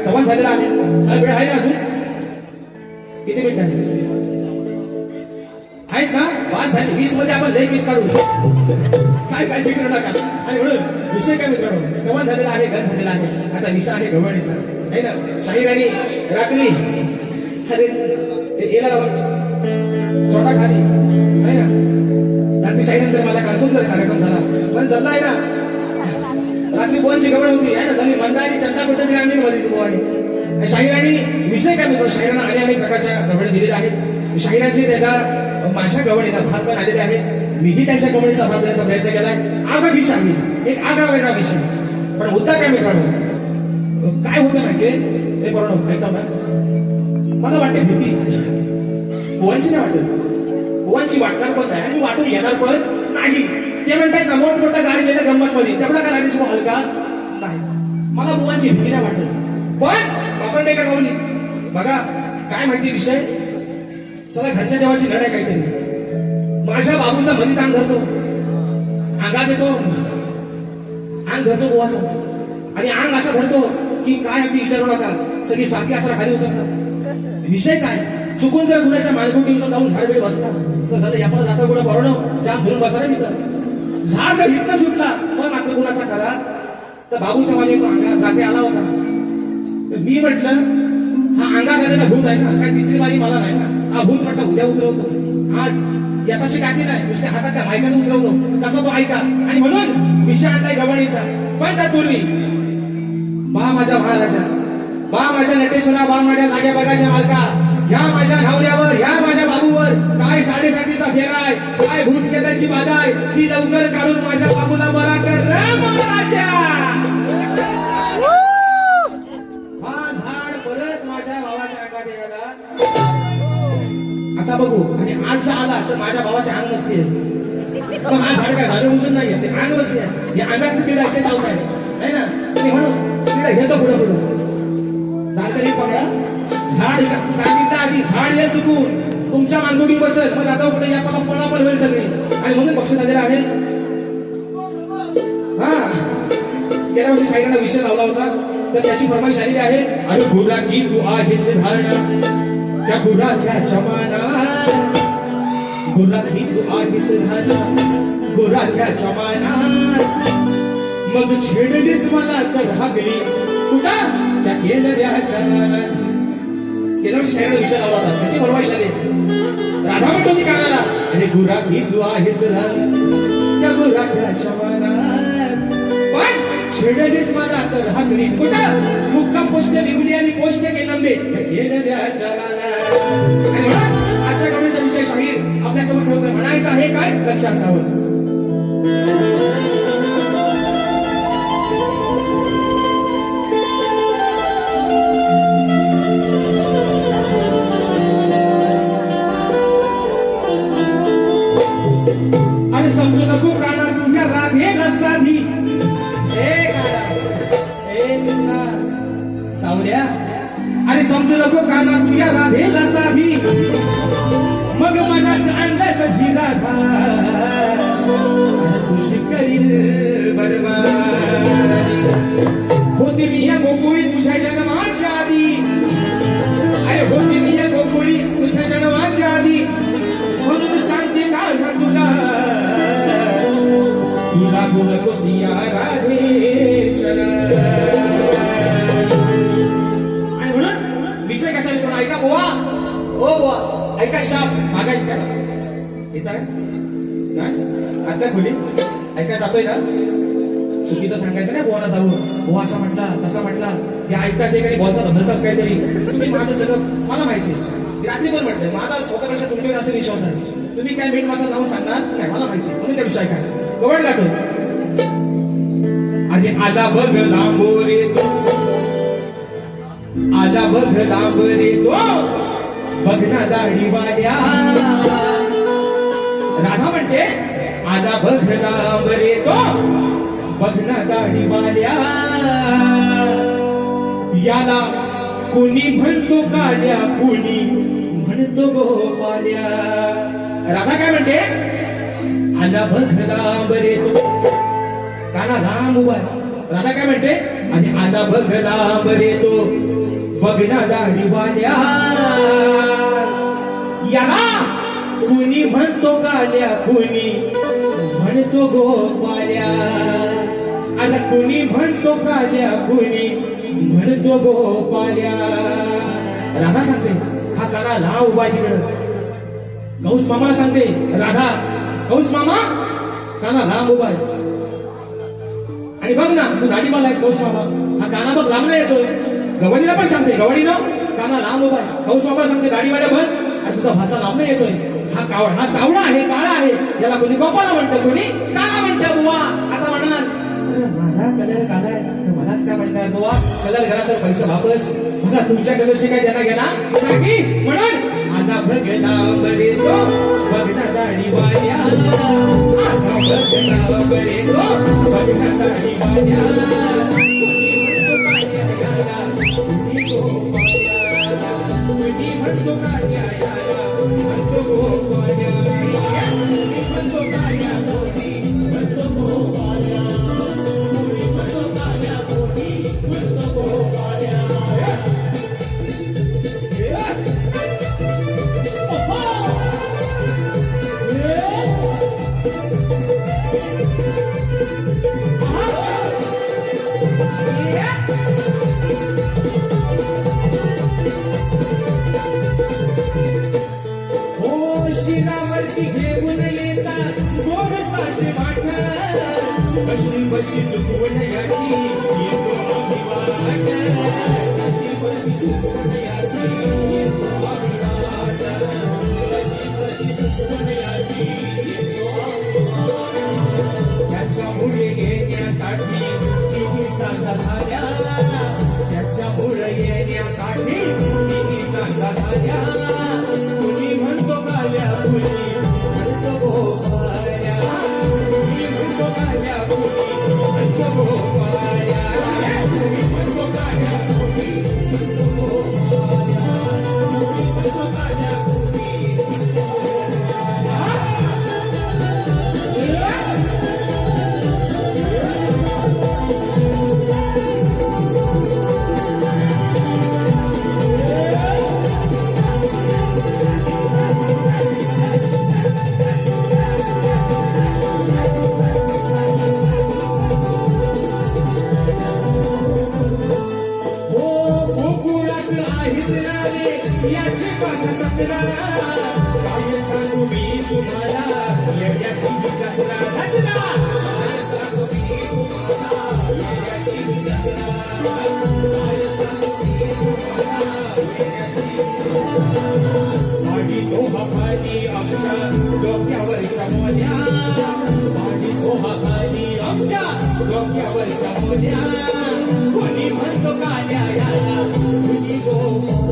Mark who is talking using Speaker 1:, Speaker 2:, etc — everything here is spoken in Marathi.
Speaker 1: स्तवन झालेला आहे. साहेब वेळ आहे ना अजून? किती मिनिट आहे? आहेत ना? 5 झाले. 20 मध्ये आपण लय 20 काढू. काय काळजी करू नका. आणि म्हणून विषय काय मित्रांनो, स्तवन झालेला आहे, घर झालेला आहे. आता विषय आहे गवळणीचा, आहे ना? शाहीर आणि राखणी. अरे येला छोटा खाली आहे ना. रात्री शाहीरांचा माझा काय सुंदर कार्यक्रम झाला, पण चालला आहे ना. रात्री बोनची गवळ होती आहे ना, झाली मंदारी चंदा कुठे आणली मधीच बोवाडी. शाहिरांनी विषय काय मित्र, शाहिरांना अनेक प्रकारच्या गवळी दिलेल्या आहेत. शाहिरांची त्याला माझ्या गवळीला भात पण आलेले आहेत. मीही त्यांच्या गवळीचा भात देण्याचा प्रयत्न केलाय. आज विषय आहे एक आगळा वेगळा विषय. पण मुद्दा काय मित्रांनो, काय होतं माहितीये हे बरोबर ऐकता ना. मला वाटते भीती पोवांची नाही वाटत, पोवांची वाटणार पण नाही आणि वाटून येणार पण नाही. ते म्हणतात ना मोठमोठा गाडी गेल्या गंमत मध्ये तेवढा का राजेश हलका नाही. मला पोवांची भीती नाही वाटत. पण आपण नाही का गावली बघा काय माहिती विषय. चला घरच्या देवाची लढाई काहीतरी. माझ्या बाबूचा मधीच अंग धरतो, अंगात येतो, अंग धरतो गोवाचा आणि अंग असा धरतो की काय अगदी विचारू नका, सगळी सारखी असं खाली उतरतात. विषय काय, चुकून जर कुणाच्या मालकोटीवर जाऊन झाडबिड बसला तर झालं यापला जाता कुणा बरोबर जाम धरून बसायला मित्र. झाड जर हितनं सुटला मग मात्र कुणाचा खरा तर बाबूच्या माझ्या अंगात रात्री आला होता. तर मी म्हटलं हा अंगात आलेला भूत आहे ना, काय तिसरी बारी मला नाही ना. हा भूत म्हटलं उद्या उतरवतो, आज यापाशी काठी नाही नुसत्या हातात त्या मायकाने उतरवतो, कसा तो ऐका. आणि म्हणून विषय आणलाय गवळीचा. पण त्यापूर्वी बा माझ्या महाराजा, बा माझ्या नटेश्वरा, बा माझ्या जाग्या बघाच्या मालका, ह्या माझ्या धावल्यावर, ह्या माझ्या बाबूवर काय 7.5चा फेरा आहे, काय भूत केल्याची बाधा आहे, ती लवकर काढून माझ्या बाबूला बरा कर रे महाराजा. हा झाड परत माझ्या भावाच्या अंगात यायला आता बघू. आणि आज आला तर माझ्या भावाच्या अंग नसते. पण हा झाड काय झाडे उचलून नाही ते अंग बसले. हे अंगातली पिढा ते चालत आहे ना. आणि म्हणून पिढा घेतो पुढे पुढे दालकरी पकडा. झाड सांगितलं आधी झाड या चुकून तुमच्या मानगुडी बसेल, मग आता पुढे याला पळापळ होईल सगळी. आणि म्हणून पक्ष झालेला आहे. हा गेल्या वर्षी शाहिरांना विषय लावला होता तर त्याची फरमाईश आलेली आहे. अरे गुरा की तू आहेस धारणा त्या गुराख्या चमाना, गुरा की तू आहेस धारणा गुराख्या चमाना, मग छेडलीस मला तर हागली कुठं त्या केलव्या चरानात. गेल्या वर्षी शाहिरांना विषय लावला होता त्याची फरमाईश आली. राधा म्हणत होती कानाला अरे गुरा की तू आहेस धारणा त्या गुराख्या चमाना, पण छेडलीस मला तर हागली कुठं मुक्काम पोस्ट लिहिली आणि पोस्ट केलंबे केलव्या चरानात. आणि म्हणून आजच्या गवळीचा विषय शाहीर आपल्यासमोर ठेवतोय. म्हणायचं आहे काय लक्ष असावं. आणि समजू नको काना तुझ्या राधेला साधी सावल्या. आणि समजू नको काना तुझ्या राधेला साधी, मग मनात आणलं कधी राधा खुशी करील बरबादी. होती मी या गोकुळी तुझ्या जन्माच्या आधी, अरे होती मी या गोकुळी तुझ्या जन्माच्या आधी. म्हणून सांगते का तुला तुला गुण कोसिया राधे चरण. आणि म्हणून विषय कसा विषय ऐका बोवा, ओ बोवा ऐका शाप मागा ऐका येत आहे नाही आता खोली ऐका जातोय ना. चुकीचं सांगायचं नाही बोवाला जाऊ बोवा असा म्हटला तसा म्हटला ते ऐकतात ते काही बोलतात धरताच काहीतरी. तुम्ही माझं सगळं मला माहिती आहे. रात्री पण म्हटलंय माझा स्वतःपेक्षा तुमच्यावर असा विश्वास आहे. तुम्ही काय मीठ मसाला लावून सांगणार नाही मला माहिती म्हणून त्या विषय काय गवळ गातो. आणि आला बघ लांबोरे तो, आला बघ लांबरे तो बघना दाढीवाल्या. राधा म्हणते आला बघ लांबरे तो बघना दाढीवाल्या. याला कोणी म्हणतो काल्या कोणी म्हणतो गोपाल्या. राधा काय म्हणते आला बघ लांबरे तो, काना लांब उभा. राधा काय म्हणते आणि आला बघ लांबरे तो बघना दाढीवाल्या याला कुणी म्हणतो काल्या कुणी म्हणतो गोपाल्या आता कुणी म्हणतो काल्या कुणी म्हणतो गोपाल्या राधा सांगते हा काना लाव उभा आहे तिकडं कंस मामाला सांगते राधा कंस मामा काना लांब उभा आहे आणि बघ ना तू दाढीवाला आहेस कंस मामा हा काना बघ लांब नाही येतोय गवडीला पण सांगते गवडीनं काना लांब उभा आहे कंस मामाला सांगते दाढीवाल्या बघ आणि तुझा भाचा लांब नाही येतोय हा सावळा आहे काळा आहे याला कोणी गोपाला म्हणतं कोणी काला म्हणतं बुवा आता म्हणाल माझा कलर काला आहे मलाच काय म्हणतात बुवा कलर घरा तर पैसे वापस मला तुमच्या कलरशी काय देणं घेणार नाही म्हणून आता भगना बरे तो बघना दाढीवाल्या आता भगना बरे तो बघना दाढीवाल्या कुणी म्हणतो काल्या याला म्हणतो गोपाल्या कुणी म्हणतो काल्या कुणी म्हणतो गोपाल्या कुणी म्हणतो काल्या कुणी म्हणतो गोपाल्या शिरावरती घेऊन येतात गोड साठे वाट कशी बशी चुकवून याची येतो अभिवाट कशी बशी चुकवून याची येतो अभिवाट कशी बशी चुकवून याची येतो अभिवाट त्याच्यामुळे येण्यासाठी किती सांगा झाल्या त्याच्यामुळे येण्यासाठी किती सांगा झाल्या कुणी म्हणतो काल्या कुणी म्हणतो गोपाल्या कुणी म्हणतो काल्या कुणी म्हणतो गोपाल्या कुणी म्हणतो काल्या कुणी म्हणतो गोपाल्या कुणी म्हणतो काल्या कुणी म्हणतो याची पाठ सतरा काय सांगू मी तुम्हाला येण्याची कसरा घटना काय सांगू मी तुम्हाला येण्याची कसरा काय सांगू मी तुम्हाला माझी शोभा खाली आमच्या डोक्यावरच्या मोल्या माझी शोभा खाली आमच्या डोक्यावरच्या मोल्या कोणी म्हणतो काल्या याला कुणी गो